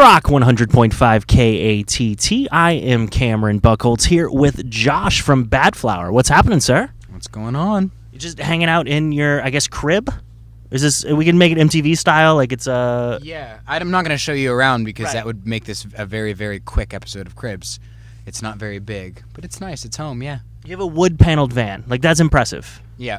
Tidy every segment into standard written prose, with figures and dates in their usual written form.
Rock 100.5 KATT. I am Cameron Buchholtz here with Josh from Badflower. What's happening, sir? What's going on? You just hanging out in your, I guess, crib? Is this, we can make it MTV style, like it's a... Yeah, I'm not going to show you around because Right. that would make this a very, very quick episode of Cribs. It's not very big, but it's nice. It's home, yeah. You have a wood-paneled van. Like, that's impressive. Yeah.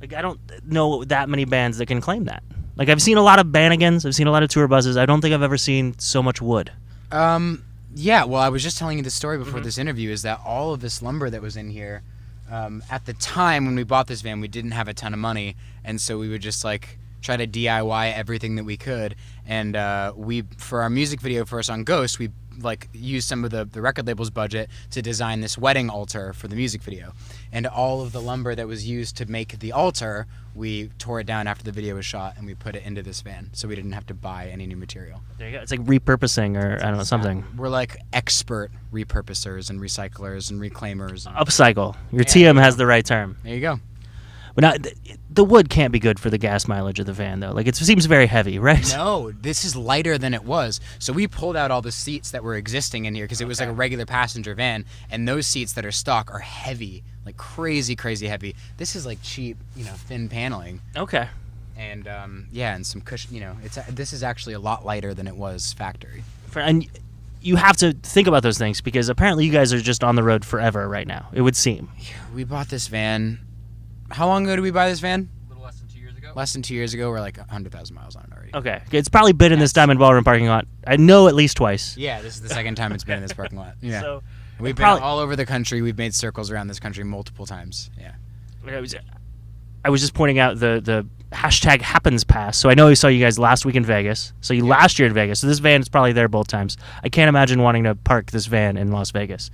Like, I don't know that many bands that can claim that. Like, I've seen a lot of Banigans. I've seen a lot of tour buses. I don't think I've ever seen so much wood. Yeah, well, I was just telling you the story before this interview is that all of this lumber that was in here, at the time when we bought this van, we didn't have a ton of money, and so we would just, like, try to DIY everything that we could. And we, for our music video for our song Ghost, we like used some of the record label's budget to design this wedding altar for the music video. And all of the lumber that was used to make the altar, we tore it down after the video was shot and we put it into this van, so we didn't have to buy any new material. There you go. It's like repurposing or, I don't know, something. We're like expert repurposers and recyclers and reclaimers. And Upcycle. Your Yeah, TM has the right term. there you go. But now, the wood can't be good for the gas mileage of the van, though. Like, it seems very heavy, right? No, this is lighter than it was. So we pulled out all the seats that were existing in here because it was like a regular passenger van, and those seats that are stock are heavy, like crazy, crazy heavy. This is like cheap, thin paneling, Okay. and yeah, and some cushion. This is actually a lot lighter than it was factory. And you have to think about those things because apparently you guys are just on the road forever right now, it would seem. We bought this van. How long ago did we buy this van? A little less than 2 years ago. Less than 2 years ago. We're like 100,000 miles on it already. Okay. It's probably been in this Diamond Ballroom parking lot, I know, at least twice. Yeah, this is the second time it's been in this parking lot. Yeah. So, We've been all over the country. We've made circles around this country multiple times. Yeah. I was just pointing out the hashtag happens pass. So I know we saw you guys last week in Vegas. So you last year in Vegas. So this van is probably there both times. I can't imagine wanting to park this van in Las Vegas.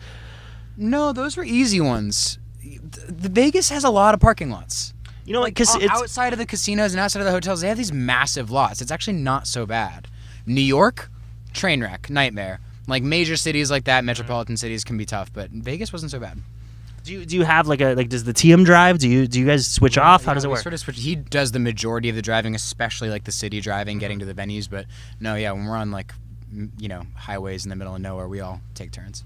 No, those were easy ones. The Vegas has a lot of parking lots. You know, because it's outside of the casinos and outside of the hotels, they have these massive lots. It's actually not so bad. New York, train wreck, nightmare. Like major cities like that, metropolitan cities can be tough, but Vegas wasn't so bad. Do you have does the TM drive? Do you guys switch off? How does it work? Sort of switch. He does the majority of the driving, especially like the city driving, getting to the venues. But no, yeah, when we're on like highways in the middle of nowhere, we all take turns.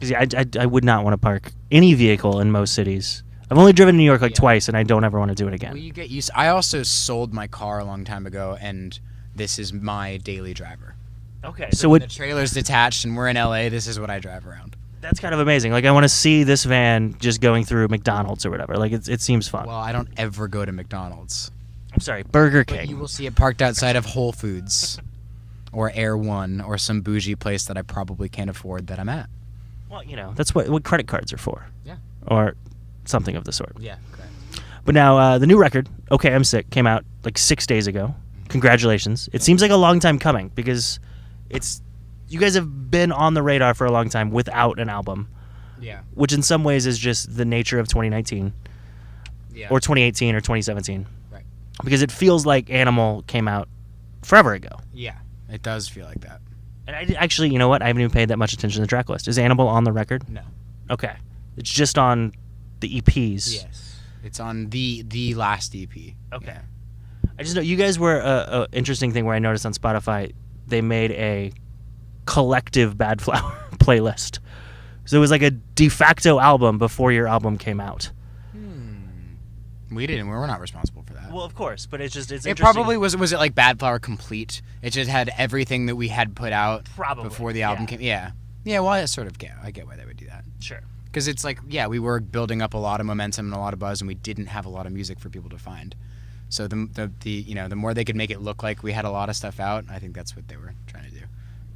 Because I would not want to park any vehicle in most cities. I've only driven New York twice, and I don't ever want to do it again. Well, you get used. I also sold my car a long time ago, and this is my daily driver. Okay, So when the trailer's detached and we're in LA, this is what I drive around. That's kind of amazing. Like, I want to see this van just going through McDonald's or whatever. Like, it seems fun. Well, I don't ever go to McDonald's. I'm sorry, Burger But King. you will see it parked outside of Whole Foods or Air One or some bougie place that I probably can't afford that I'm at. Well, that's what credit cards are for. Yeah. Or something of the sort. Yeah, correct. But now, the new record, Okay, I'm Sick, came out like 6 days ago. Congratulations. It seems like a long time coming because you guys have been on the radar for a long time without an album. Yeah. Which in some ways is just the nature of 2019. Yeah. Or 2018 or 2017. Right. Because it feels like Animal came out forever ago. Yeah, it does feel like that. And I actually, you know what? I haven't even paid that much attention to the track list. Is Animal on the record? No. Okay. It's just on the EPs. Yes. It's on the last EP. Okay. Yeah. I just know you guys were a interesting thing where I noticed on Spotify they made a collective Badflower playlist. So it was like a de facto album before your album came out. We didn't. We're not responsible for that. Well, of course, but it's It interesting. probably was it like Badflower complete? It just had everything that we had put out Probably, before the album came. Yeah. Yeah, well, I sort of get. I get why they would do that. Sure. Because it's like, yeah, we were building up a lot of momentum and a lot of buzz, and we didn't have a lot of music for people to find. So the more they could make it look like we had a lot of stuff out, I think that's what they were trying to do.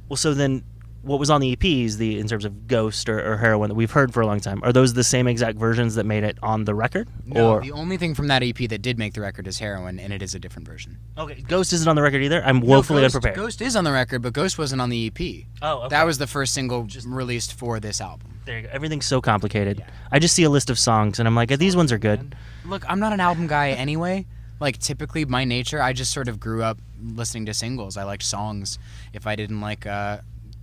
Well, so then what was on the EPs, in terms of Ghost or Heroin that we've heard for a long time, are those the same exact versions that made it on the record? No, or the only thing from that EP that did make the record is Heroin, and it is a different version. Okay, Ghost isn't on the record either? I'm woefully unprepared. Ghost is on the record, but Ghost wasn't on the EP. Oh, okay. That was the first single released for this album. There you go. Everything's so complicated. Yeah. I just see a list of songs, and I'm like, these ones are good. Look, I'm not an album guy anyway. Like, typically, my nature, I just sort of grew up listening to singles. I liked songs. If I didn't like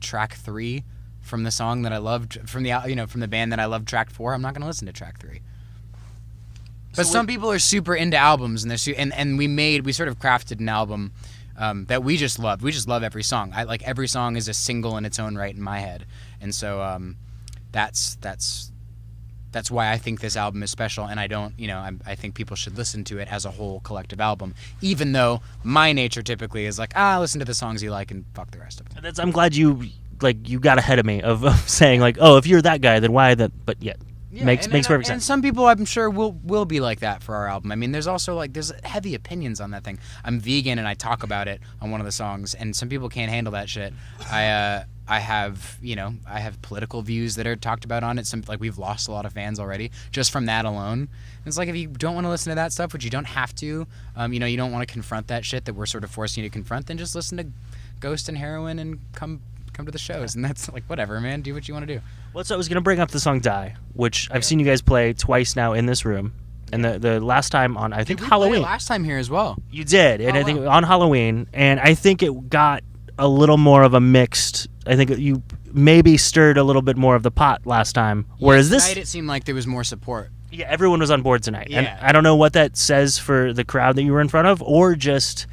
track 3 from the song that I loved, from the band that I loved track 4, I'm not going to listen to track 3. But some people are super into albums, and we sort of crafted an album that we just love. We just love every song. I like every song is a single in its own right in my head, and so that's why I think this album is special. And I don't, I think people should listen to it as a whole collective album, even though my nature typically is like, listen to the songs you like and fuck the rest of them. I'm glad you got ahead of me of saying like, oh, if you're that guy, then why that? But yet. Yeah, makes perfect sense. And some people, I'm sure, will be like that for our album. I mean, there's also there's heavy opinions on that thing. I'm vegan and I talk about it on one of the songs, and some people can't handle that shit. I have political views that are talked about on it. We've lost a lot of fans already just from that alone. And it's like, if you don't want to listen to that stuff, which you don't have to, you don't want to confront that shit that we're sort of forcing you to confront, then just listen to Ghost and Heroin and come to the shows. And that's whatever, man. Do what you want to do. Well, so I was going to bring up the song Die, which I've seen you guys play twice now in this room. And the last time on, I think, Halloween. Last time here as well. You did. And I think on Halloween. And I think it got a little more of a mixed. I think you maybe stirred a little bit more of the pot last time. Whereas this tonight it seemed like there was more support. Yeah, everyone was on board tonight. Yeah. And I don't know what that says for the crowd that you were in front of, or just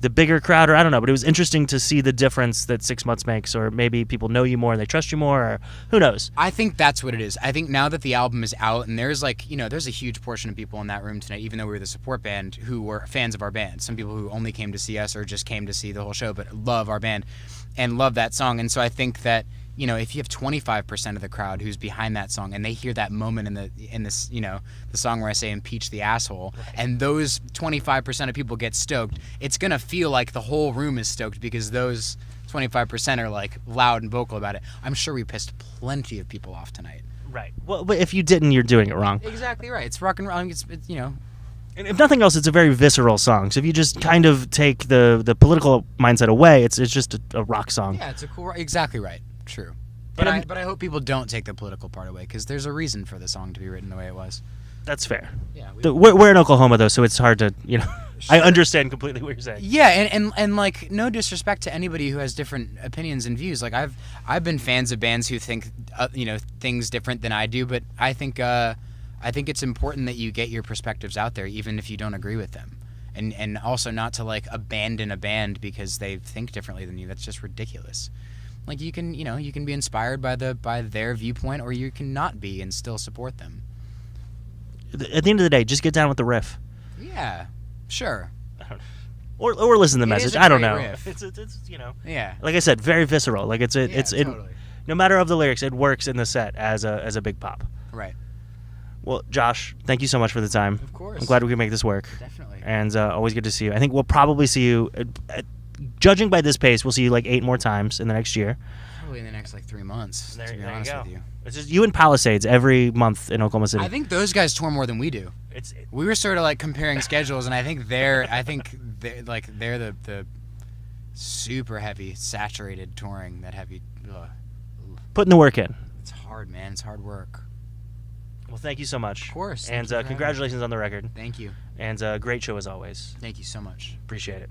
the bigger crowd, or I don't know, but it was interesting to see the difference that 6 months makes, or maybe people know you more and they trust you more, or who knows. I think that's what it is. I think now that the album is out, and there's there's a huge portion of people in that room tonight, even though we were the support band, who were fans of our band. Some people who only came to see us or just came to see the whole show, but love our band and love that song. And so I think that, if you have 25% of the crowd who's behind that song and they hear that moment in this, the song where I say impeach the asshole, right, and those 25% of people get stoked, it's going to feel like the whole room is stoked because those 25% are loud and vocal about it. I'm sure we pissed plenty of people off tonight. Right. Well, but if you didn't, you're doing it wrong. Exactly right. It's rock and roll. It's And if nothing else, it's a very visceral song. So if you just kind of take the political mindset away, it's just a rock song. Yeah, it's a cool. Exactly right. True. But I hope people don't take the political part away, because there's a reason for the song to be written the way it was. That's fair. Yeah. We're in Oklahoma though, so it's hard to Sure. I understand completely what you're saying. Yeah, and no disrespect to anybody who has different opinions and views. I've been fans of bands who think things different than I do, but I think it's important that you get your perspectives out there, even if you don't agree with them. And also not to abandon a band because they think differently than you. That's just ridiculous. You can be inspired by their viewpoint, or you can not be and still support them. At the end of the day, just get down with the riff. Yeah, sure. Or listen to the message. I don't know. Riff. It's Yeah. Like I said, very visceral. Totally. No matter of the lyrics, it works in the set as a big pop. Right. Well, Josh, thank you so much for the time. Of course. I'm glad we could make this work. Definitely. And always good to see you. I think we'll probably see you. Judging by this pace, we'll see you 8 more times in the next year. Probably in the next 3 months. There to be you honest go. with you. It's just you and Palisades every month in Oklahoma City. I think those guys tour more than we do. We were sort of comparing schedules, and I think they're the super heavy, saturated touring. That heavy. Putting the work in. It's hard, man. It's hard work. Well, thank you so much. Of course. And congratulations on the record. Thank you. And great show as always. Thank you so much. Appreciate it.